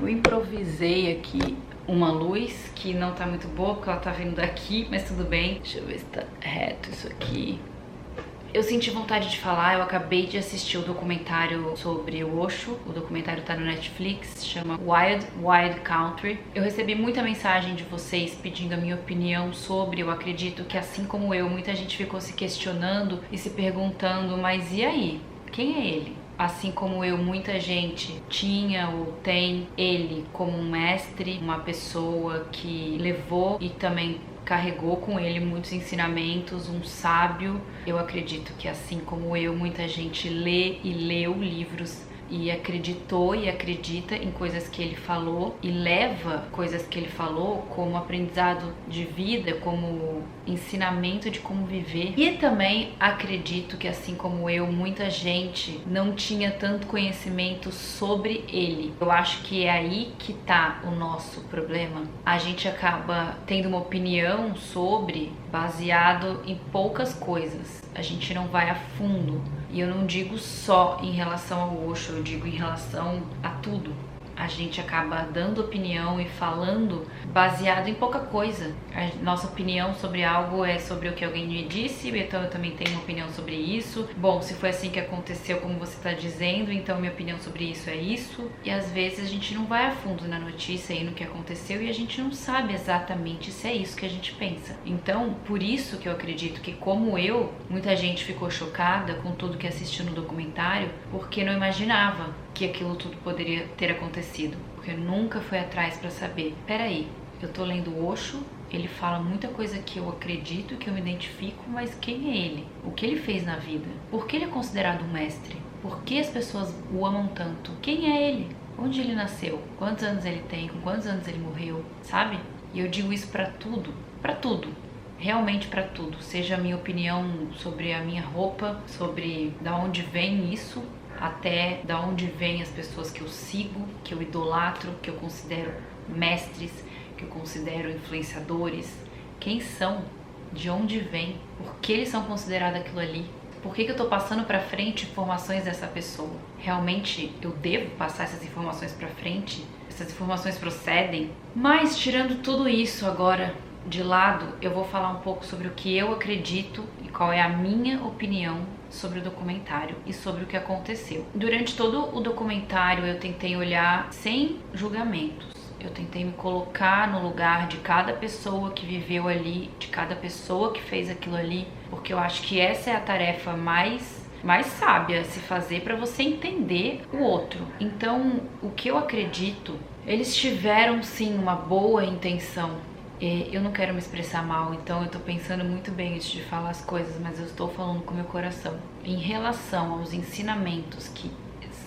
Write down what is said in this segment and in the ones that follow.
Eu improvisei aqui uma luz que não tá muito boa, porque ela tá vindo daqui, mas tudo bem. Deixa eu ver se tá reto isso aqui. Eu senti vontade de falar, eu acabei de assistir o documentário sobre o Osho. O documentário tá no Netflix, chama Wild Wild Country. Eu recebi muita mensagem de vocês pedindo a minha opinião sobre. Eu acredito que, assim como eu, muita gente ficou se questionando e se perguntando, mas e aí? Quem é ele? Assim como eu, muita gente tinha ou tem ele como um mestre, uma pessoa que levou e também carregou com ele muitos ensinamentos, um sábio. Eu acredito que, assim como eu, muita gente lê e leu livros e acreditou e acredita em coisas que ele falou e leva coisas que ele falou como aprendizado de vida, como ensinamento de como viver. E também acredito que, assim como eu, muita gente não tinha tanto conhecimento sobre ele. Eu acho que é aí que tá o nosso problema. A gente acaba tendo uma opinião sobre, baseado em poucas coisas. A gente não vai a fundo. E eu não digo só em relação ao Osho, eu digo em relação a tudo. A gente acaba dando opinião e falando baseado em pouca coisa. A nossa opinião sobre algo é sobre o que alguém me disse, então eu também tenho uma opinião sobre isso. Bom, se foi assim que aconteceu, como você está dizendo, então minha opinião sobre isso é isso. E às vezes a gente não vai a fundo na notícia e no que aconteceu e a gente não sabe exatamente se é isso que a gente pensa. Então, por isso que eu acredito que, como eu, muita gente ficou chocada com tudo que assistiu no documentário, porque não imaginava que aquilo tudo poderia ter acontecido, porque nunca foi atrás para saber. Peraí, eu tô lendo Osho, ele fala muita coisa que eu acredito, que eu me identifico, mas quem é ele? O que ele fez na vida? Por que ele é considerado um mestre? Por que as pessoas o amam tanto? Quem é ele? Onde ele nasceu? Quantos anos ele tem? Com quantos anos ele morreu? Sabe? E eu digo isso para tudo. Realmente para tudo. Seja a minha opinião sobre a minha roupa, sobre da onde vem isso, até da onde vêm as pessoas que eu sigo, que eu idolatro, que eu considero mestres, que eu considero influenciadores. Quem são? De onde vêm? Por que eles são considerados aquilo ali? Por que eu tô passando para frente informações dessa pessoa? Realmente eu devo passar essas informações para frente? Essas informações procedem? Mas, tirando tudo isso agora de lado, eu vou falar um pouco sobre o que eu acredito e qual é a minha opinião sobre o documentário e sobre o que aconteceu. Durante todo o documentário eu tentei olhar sem julgamentos. Eu tentei me colocar no lugar de cada pessoa que viveu ali, de cada pessoa que fez aquilo ali, porque eu acho que essa é a tarefa mais sábia a se fazer para você entender o outro. Então, o que eu acredito, eles tiveram sim uma boa intenção. Eu não quero me expressar mal, então eu tô pensando muito bem antes de falar as coisas, mas eu estou falando com o meu coração. Em relação aos ensinamentos, que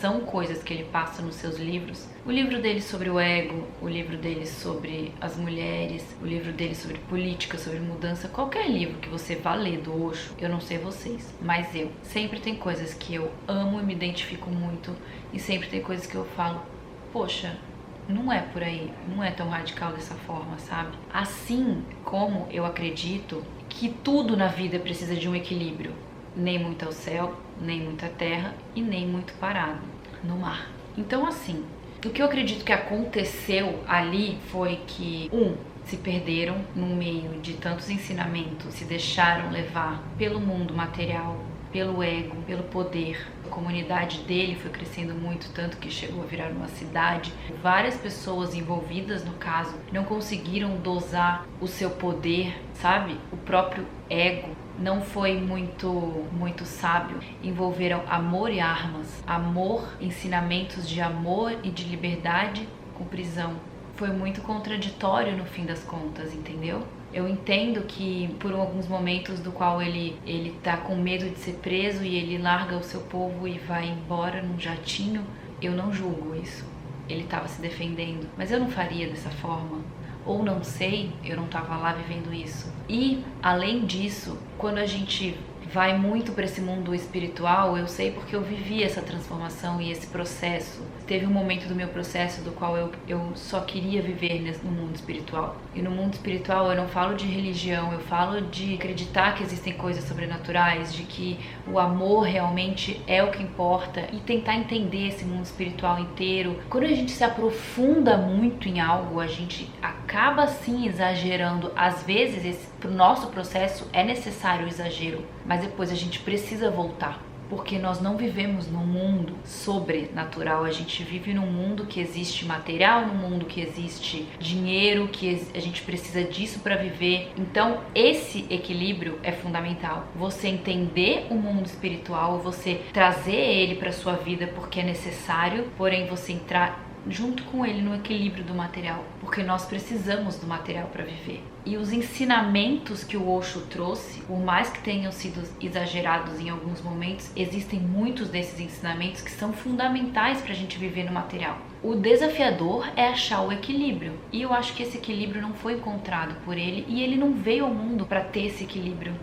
são coisas que ele passa nos seus livros, o livro dele sobre o ego, o livro dele sobre as mulheres, o livro dele sobre política, sobre mudança, qualquer livro que você vá ler do Osho, eu não sei vocês, mas eu sempre tem coisas que eu amo e me identifico muito, e sempre tem coisas que eu falo, poxa, não é por aí, não é tão radical dessa forma, sabe? Assim como eu acredito que tudo na vida precisa de um equilíbrio. Nem muito ao céu, nem muito à terra e nem muito parado no mar. Então, assim, o que eu acredito que aconteceu ali foi que, se perderam no meio de tantos ensinamentos, se deixaram levar pelo mundo material, pelo ego, pelo poder. A comunidade dele foi crescendo muito, tanto que chegou a virar uma cidade. Várias pessoas envolvidas no caso não conseguiram dosar o seu poder, sabe? O próprio ego não foi muito sábio. Envolveram amor e armas, amor, ensinamentos de amor e de liberdade com prisão. Foi muito contraditório no fim das contas, entendeu? Eu entendo que por alguns momentos do qual ele tá com medo de ser preso e ele larga o seu povo e vai embora num jatinho, eu não julgo isso. Ele estava se defendendo, mas eu não faria dessa forma. Ou não sei, eu não estava lá vivendo isso. E, além disso, quando a gente vai muito para esse mundo espiritual, eu sei porque eu vivi essa transformação e esse processo. Teve um momento do meu processo do qual eu só queria viver no mundo espiritual. E no mundo espiritual eu não falo de religião, eu falo de acreditar que existem coisas sobrenaturais, de que o amor realmente é o que importa e tentar entender esse mundo espiritual inteiro. Quando a gente se aprofunda muito em algo, a gente acaba sim exagerando. Às vezes, pro nosso processo é necessário o exagero, mas depois a gente precisa voltar. Porque nós não vivemos num mundo sobrenatural, a gente vive num mundo que existe material, num mundo que existe dinheiro, que a gente precisa disso para viver. Então, esse equilíbrio é fundamental. Você entender o mundo espiritual, você trazer ele para sua vida porque é necessário, porém você entrar junto com ele no equilíbrio do material, porque nós precisamos do material para viver. E os ensinamentos que o Osho trouxe, por mais que tenham sido exagerados em alguns momentos, existem muitos desses ensinamentos que são fundamentais para a gente viver no material. O desafiador é achar o equilíbrio, e eu acho que esse equilíbrio não foi encontrado por ele, e ele não veio ao mundo para ter esse equilíbrio.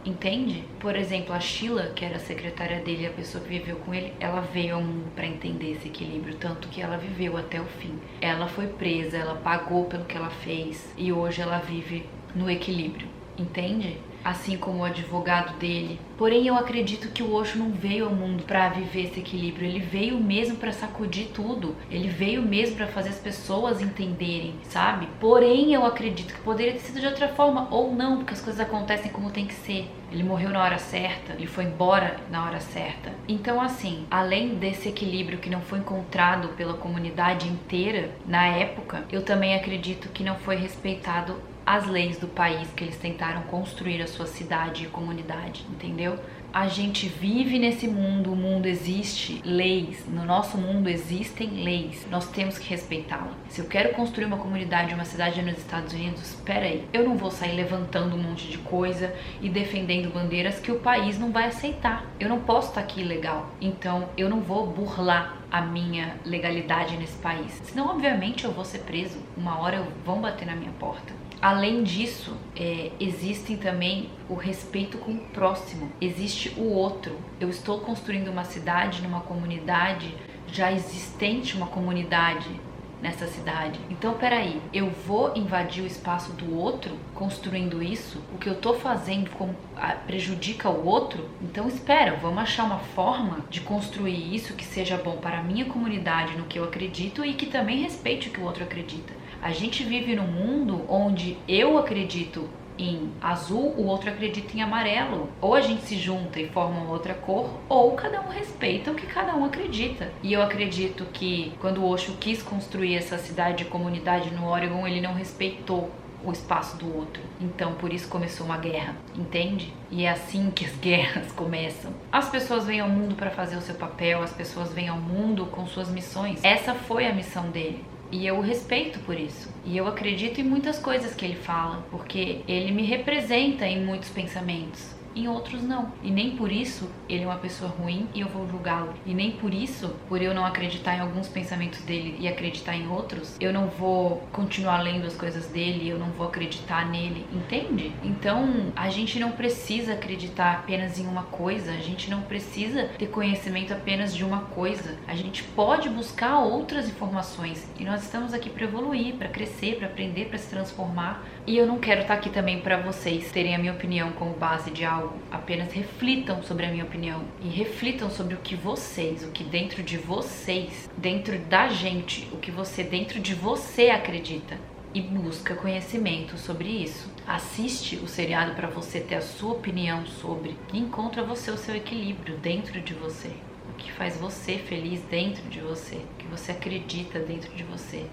Entende? Por exemplo, a Sheila, que era a secretária dele, a pessoa que viveu com ele, ela veio ao mundo para entender esse equilíbrio, tanto que ela viveu até o fim. Ela foi presa, ela pagou pelo que ela fez e hoje ela vive no equilíbrio, entende? Assim como o advogado dele. Porém, eu acredito que o Osho não veio ao mundo para viver esse equilíbrio. Ele veio mesmo para sacudir tudo. Ele veio mesmo para fazer as pessoas entenderem, sabe? Porém, eu acredito que poderia ter sido de outra forma ou não, porque as coisas acontecem como tem que ser. Ele morreu na hora certa, ele foi embora na hora certa. Então, assim, além desse equilíbrio que não foi encontrado pela comunidade inteira na época, eu também acredito que não foi respeitado as leis do país que eles tentaram construir a sua cidade e comunidade, entendeu? A gente vive nesse mundo, o mundo existe, leis, no nosso mundo existem leis, nós temos que respeitá-la. Se eu quero construir uma comunidade, uma cidade nos Estados Unidos, espera aí, eu não vou sair levantando um monte de coisa e defendendo bandeiras que o país não vai aceitar. Eu não posso estar aqui ilegal, então eu não vou burlar a minha legalidade nesse país. Senão, obviamente, eu vou ser preso, uma hora vão bater na minha porta. Além disso, existem também o respeito com o próximo, existe o outro. Eu estou construindo uma cidade, numa comunidade já existente, uma comunidade nessa cidade. Então, peraí, eu vou invadir o espaço do outro construindo isso? O que eu tô fazendo prejudica o outro? Então, espera, vamos achar uma forma de construir isso que seja bom para a minha comunidade, no que eu acredito e que também respeite o que o outro acredita. A gente vive num mundo onde eu acredito em azul, o outro acredita em amarelo. Ou a gente se junta e forma uma outra cor, ou cada um respeita o que cada um acredita. E eu acredito que quando o Osho quis construir essa cidade e comunidade no Oregon, ele não respeitou o espaço do outro. Então, por isso começou uma guerra, entende? E é assim que as guerras começam. As pessoas vêm ao mundo para fazer o seu papel, as pessoas vêm ao mundo com suas missões. Essa foi a missão dele. E eu o respeito por isso. E eu acredito em muitas coisas que ele fala, porque ele me representa em muitos pensamentos. Em outros não. E nem por isso ele é uma pessoa ruim e eu vou julgá-lo. E nem por isso, por eu não acreditar em alguns pensamentos dele e acreditar em outros, eu não vou continuar lendo as coisas dele, eu não vou acreditar nele, entende? Então, a gente não precisa acreditar apenas em uma coisa, a gente não precisa ter conhecimento apenas de uma coisa. A gente pode buscar outras informações e nós estamos aqui para evoluir, para crescer, para aprender, para se transformar. E eu não quero estar aqui também para vocês terem a minha opinião como base de algo. Apenas reflitam sobre a minha opinião e reflitam sobre o que vocês, o que dentro de vocês, dentro da gente, o que você dentro de você acredita e busca conhecimento sobre isso. Assiste o seriado para você ter a sua opinião sobre e encontra você o seu equilíbrio dentro de você. O que faz você feliz dentro de você, o que você acredita dentro de você.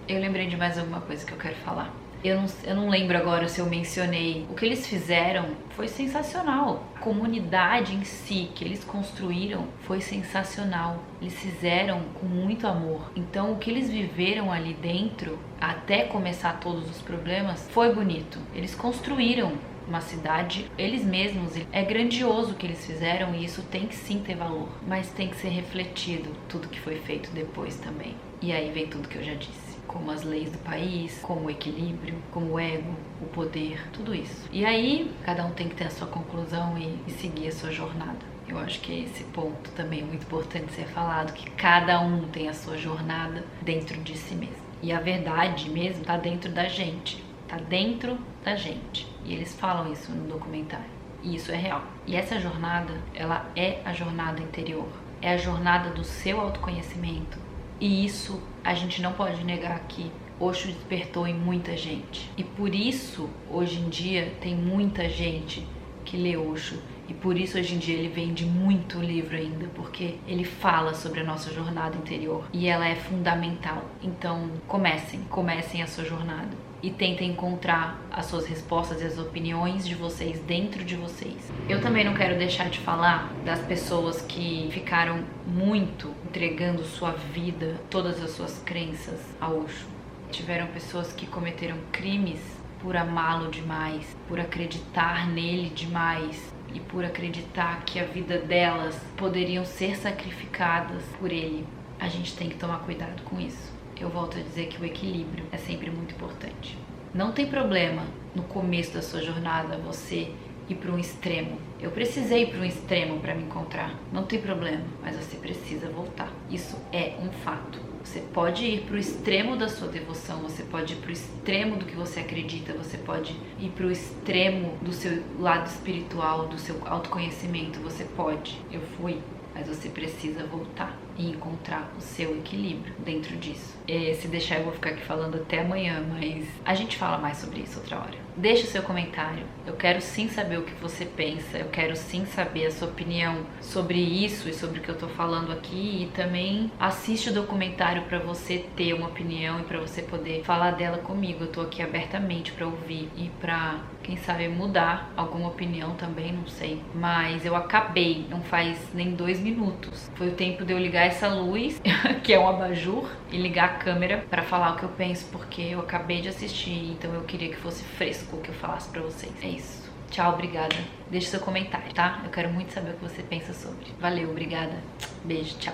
Eu lembrei de mais alguma coisa que eu quero falar. Eu não lembro agora se eu mencionei. O que eles fizeram foi sensacional. A comunidade em si que eles construíram foi sensacional. Eles fizeram com muito amor. Então o que eles viveram ali dentro, até começar todos os problemas, foi bonito. Eles construíram uma cidade, eles mesmos. É grandioso o que eles fizeram e isso tem que sim ter valor. Mas tem que ser refletido tudo que foi feito depois também. E aí vem tudo que eu já disse. como as leis do país, como o equilíbrio, como o ego, o poder, tudo isso. E aí, cada um tem que ter a sua conclusão e seguir a sua jornada. Eu acho que esse ponto também é muito importante ser falado, que cada um tem a sua jornada dentro de si mesmo. E a verdade mesmo tá dentro da gente, tá dentro da gente. E eles falam isso no documentário. E isso é real. E essa jornada, ela é a jornada interior. É a jornada do seu autoconhecimento. E isso a gente não pode negar que Osho despertou em muita gente. E por isso, hoje em dia, tem muita gente que lê Osho. E por isso, hoje em dia, ele vende muito livro ainda, porque ele fala sobre a nossa jornada interior. E ela é fundamental. Então, comecem a sua jornada. E tentem encontrar as suas respostas e as opiniões de vocês dentro de vocês. Eu também não quero deixar de falar das pessoas que ficaram muito entregando sua vida, todas as suas crenças a Osho. Tiveram pessoas que cometeram crimes por amá-lo demais, por acreditar nele demais e por acreditar que a vida delas poderiam ser sacrificadas por ele. A gente tem que tomar cuidado com isso. Eu volto a dizer que o equilíbrio é sempre muito importante. Não tem problema no começo da sua jornada você ir para um extremo. Eu precisei ir para um extremo para me encontrar. Não tem problema, mas você precisa voltar. Isso é um fato. Você pode ir para o extremo da sua devoção, você pode ir para o extremo do que você acredita, você pode ir para o extremo do seu lado espiritual, do seu autoconhecimento. Você pode. Eu fui. Mas você precisa voltar e encontrar o seu equilíbrio dentro disso. Se deixar eu vou ficar aqui falando até amanhã, mas a gente fala mais sobre isso outra hora. Deixa o seu comentário, eu quero sim saber o que você pensa, eu quero sim saber a sua opinião sobre isso e sobre o que eu tô falando aqui, e também assiste o documentário pra você ter uma opinião e pra você poder falar dela comigo. Eu tô aqui abertamente pra ouvir e pra, quem sabe, mudar alguma opinião também, não sei. Mas eu acabei, não faz nem 2 minutos. Foi o tempo de eu ligar essa luz, que é um abajur, e ligar a câmera pra falar o que eu penso, porque eu acabei de assistir, então eu queria que fosse fresco o que eu falasse pra vocês. É isso. Tchau, obrigada. Deixe seu comentário, tá? Eu quero muito saber o que você pensa sobre. Valeu, obrigada. Beijo, tchau.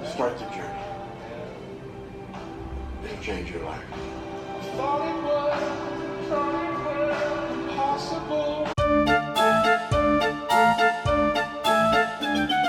Start the journey. It'll change your life.